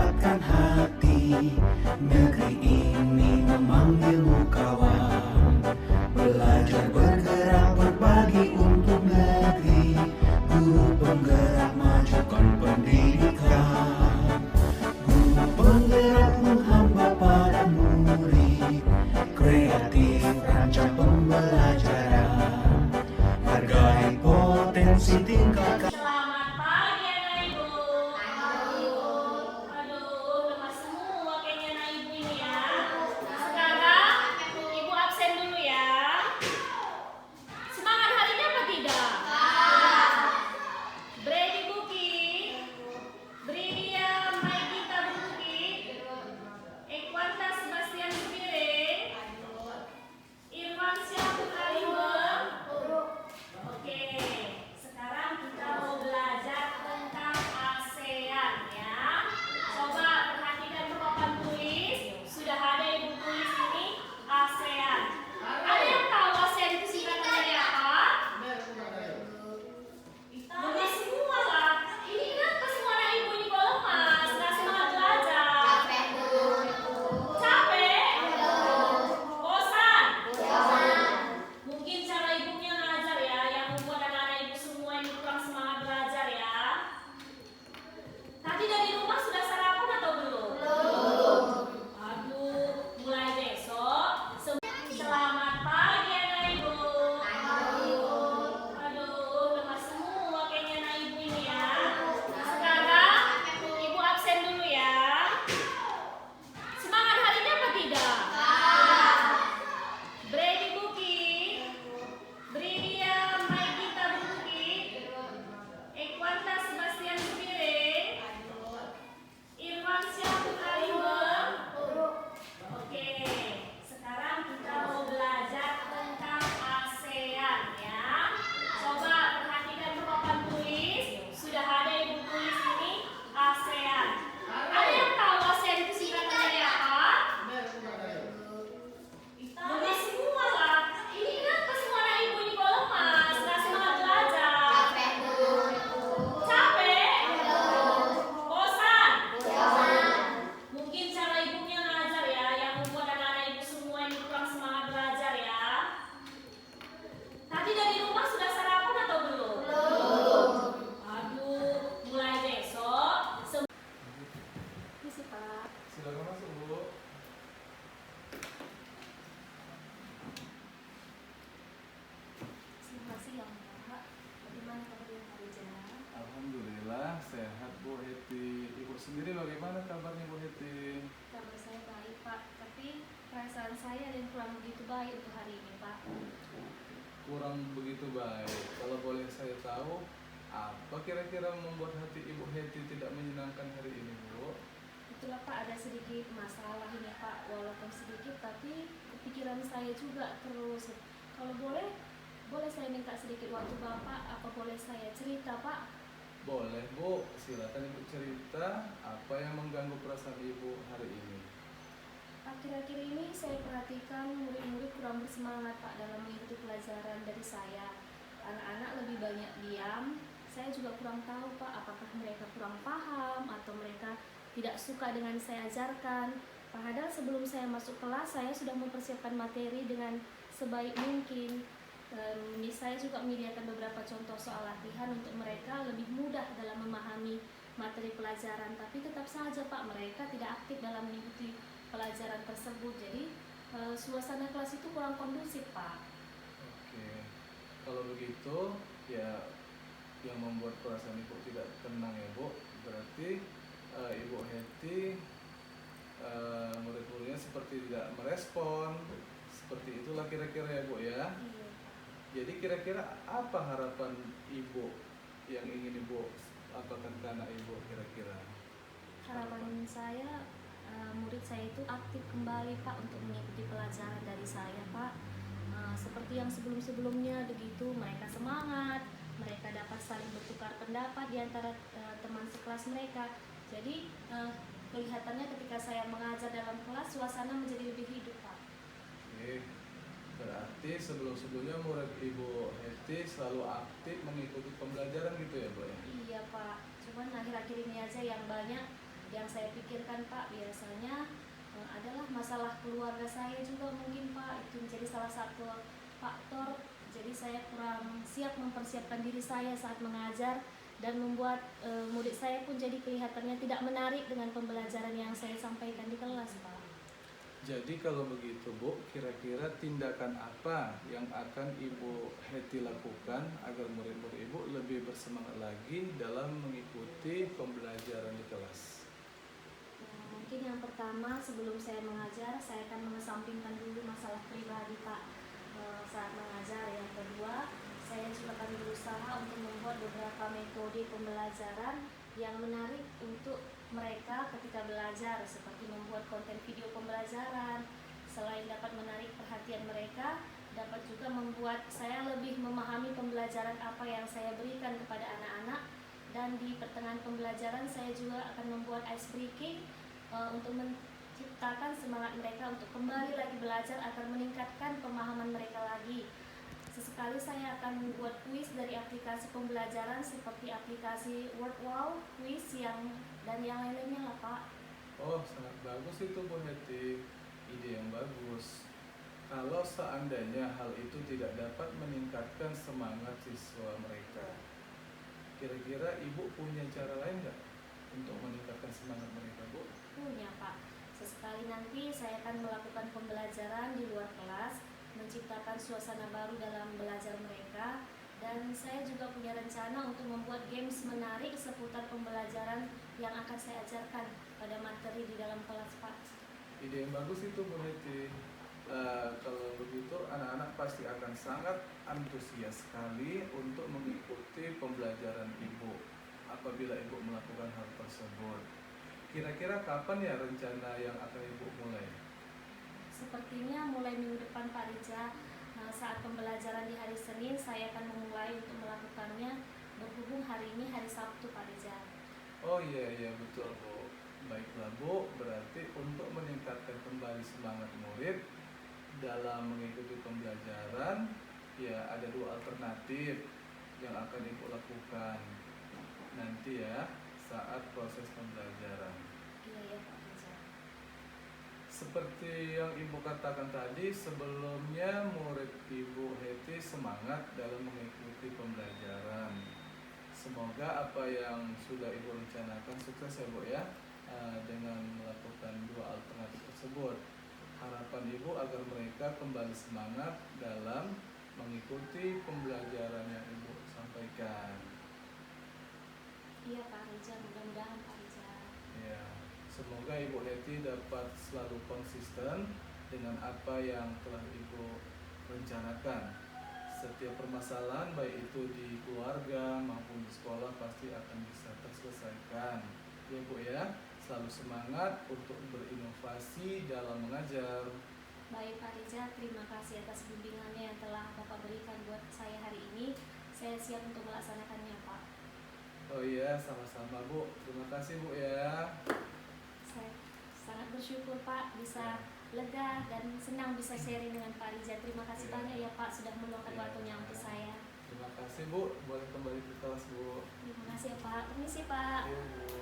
kuatkan hati. Negeri ini memanggilmu kawan, belajar bergerak berbagi untuk negeri. Guru penggerak majukan pendidikan, guru penggerak menghamba pada murid, kreatif rancang pembelajaran, hargai potensi tingkatkan. Selamat pagi anak ibu. Aduh, lemas semua kayaknya anak ibu ini ya. Sekarang ibu absen dulu ya. Semangat hari ini apa tidak? Brady Buki, Bridia Maigita Buki, Ekwanta Sebastian Supire, Irwan Syahdu Kalimber. Oke, sekarang kita mau belajar tentang ASEAN ya. Coba perhatikan di papan tulis. Sudah ada ibu tulis ini ASEAN. Ada yang tahu ASEAN itu singkatan dari apa? Belum semua lah. Ini kenapa semua anak ibu ini kok lemas? Nggak semangat belajar? Capek? Bosan? Mungkin cara ibunya ngajar ya, yang membuat anak-anak ibu semua ini kurang semangat belajar ya. Tadi dari rumah sudah sarapan atau belum? Aduh, mulai besok. Selamat pagi anak ibu. Aduh, lemas semua kayaknya anak ibu ini ya. Sekarang ibu absen dulu ya. Semangat hari ini apa tidak? Brady Buki, Bridia Maigita Buki, Ekwanta Sebastian Supire, Irwan Syahdu Kalimber. Oke, sekarang kita mau belajar tentang ASEAN ya. Coba perhatikan di papan tulis. Sudah ada ibu tulis ini ASEAN. Ada yang tahu ASEAN itu singkatan dari apa? Belum semua lah. Ini kenapa semua anak ibu ini kok lemas? Nggak semangat belajar? Capek? Bosan? Mungkin cara ibunya ngajar ya, yang membuat anak-anak ibu semua ini kurang semangat belajar ya. Tadi dari rumah sudah sarapan atau belum? Aduh, mulai besok. Misi Pak. Silakan masuk, Bu. Terima kasih ya Pak. Bagaimana kabarnya Pak Reza? Alhamdulillah sehat, Bu Heti. Ibu sendiri bagaimana kabarnya, Bu Heti? Kabar saya baik Pak, tapi perasaan saya ada yang kurang begitu baik untuk hari ini Pak. Kurang begitu baik. Kalau boleh saya tahu, apa kira-kira membuat hati Ibu Heti tidak menyenangkan hari ini, Bu? Itulah Pak, ada sedikit masalah ini Pak, walaupun sedikit tapi kepikiran saya juga terus. Kalau boleh saya minta sedikit waktu Bapak, apa boleh saya cerita Pak? Boleh, Bu. Silakan Ibu cerita apa yang mengganggu perasaan Ibu hari ini. Akhir-akhir ini saya perhatikan murid-murid kurang bersemangat Pak dalam mengikuti pelajaran dari saya. Anak-anak lebih banyak diam. Saya juga kurang tahu Pak, apakah mereka kurang paham atau mereka tidak suka dengan saya ajarkan. Padahal sebelum saya masuk kelas, saya sudah mempersiapkan materi dengan sebaik mungkin. Saya juga menyediakan beberapa contoh soal latihan untuk mereka lebih mudah dalam memahami materi pelajaran. Tapi tetap saja Pak, mereka tidak aktif dalam mengikuti pelajaran tersebut. Jadi suasana kelas itu kurang kondusif Pak. Oke. Kalau begitu, ya yang membuat perasaan Ibu tidak tenang ya, Bu. Berarti Ibu Heti murid-muridnya seperti tidak merespon. Seperti itulah kira-kira ya, Bu ya. Iya. Jadi kira-kira apa harapan Ibu yang ingin Ibu apakan ke anak Ibu kira-kira? Harapan saya murid saya itu aktif kembali Pak untuk mengikuti pelajaran dari saya Pak. Seperti yang sebelum-sebelumnya begitu, mereka semangat, mereka dapat saling bertukar pendapat di antara teman sekelas mereka. Jadi kelihatannya ketika saya mengajar dalam kelas, suasana menjadi lebih hidup Pak. Oke. Berarti sebelum-sebelumnya murid Ibu Heti selalu aktif mengikuti pembelajaran gitu ya, Bu ya? Iya Pak, cuman akhir-akhir ini aja yang banyak yang saya pikirkan Pak biasanya adalah masalah keluarga saya juga mungkin Pak, itu menjadi salah satu faktor. Jadi saya kurang siap mempersiapkan diri saya saat mengajar dan membuat murid saya pun jadi kelihatannya tidak menarik dengan pembelajaran yang saya sampaikan di kelas Pak. Jadi kalau begitu Bu, kira-kira tindakan apa yang akan Ibu Heti lakukan agar murid-murid Ibu lebih bersemangat lagi dalam mengikuti pembelajaran di kelas? Mungkin yang pertama sebelum saya mengajar, saya akan mengesampingkan dulu masalah pribadi Pak saat mengajar. Yang kedua, saya juga akan berusaha untuk membuat beberapa metode pembelajaran yang menarik untuk mereka ketika belajar, seperti membuat konten video pembelajaran. Selain dapat menarik perhatian mereka, dapat juga membuat saya lebih memahami pembelajaran apa yang saya berikan kepada anak-anak. Dan di pertengahan pembelajaran saya juga akan membuat ice breaking untuk menciptakan semangat mereka untuk kembali lagi belajar agar meningkatkan pemahaman mereka lagi. Sesekali saya akan membuat kuis dari aplikasi pembelajaran seperti aplikasi WordWall, kuis dan yang lain-lainnya lah Pak. Oh, sangat bagus itu Bu Heti, ide yang bagus. Kalau seandainya hal itu tidak dapat meningkatkan semangat siswa mereka, kira-kira Ibu punya cara lain nggak untuk meningkatkan semangat mereka Bu? Punya Pak. Sesekali nanti saya akan melakukan pembelajaran di luar kelas, menciptakan suasana baru dalam belajar mereka, dan saya juga punya rencana untuk membuat games menarik seputar pembelajaran yang akan saya ajarkan pada materi di dalam kelas Pak. Ide yang bagus itu Bu Heti. Kalau begitu anak-anak pasti akan sangat antusias sekali untuk mengikuti pembelajaran Ibu apabila Ibu melakukan hal tersebut. Kira-kira kapan ya rencana yang akan Ibu mulai? Sepertinya mulai minggu depan Pak Rija. Saat pembelajaran di hari Senin saya akan memulai untuk melakukannya, berhubung hari ini hari Sabtu Pak Rija. Oh iya betul Bu. Baiklah Bu, berarti untuk meningkatkan kembali semangat murid dalam mengikuti pembelajaran, ya ada dua alternatif yang akan Ibu lakukan nanti ya saat proses pembelajaran. Iya Pak Rija. Seperti yang Ibu katakan tadi, sebelumnya murid Ibu Heti semangat dalam mengikuti pembelajaran. Semoga apa yang sudah Ibu rencanakan sukses ya Bu ya, dengan melakukan dua alternatif tersebut. Harapan Ibu agar mereka kembali semangat dalam mengikuti pembelajaran yang Ibu sampaikan. Iya Pak Rija, mudah-mudahan Pak Rija. Ya, semoga Ibu Heti dapat selalu konsisten dengan apa yang telah Ibu rencanakan. Setiap permasalahan baik itu di keluarga maupun di sekolah pasti akan bisa terselesaikan. Ya Bu ya, selalu semangat untuk berinovasi dalam mengajar. Baik Pak Rija, terima kasih atas bimbingannya yang telah Bapak berikan buat saya hari ini. Saya siap untuk melaksanakannya Pak. Oh iya, sama-sama Bu. Terima kasih Bu ya. Saya sangat bersyukur Pak bisa lega dan senang bisa sharing dengan Pak Rija. Terima kasih banyak ya Pak sudah meluangkan waktunya untuk saya. Terima kasih Bu, boleh kembali ke kelas Bu. Terima kasih ya Pak. Permisi Pak. Iya Bu.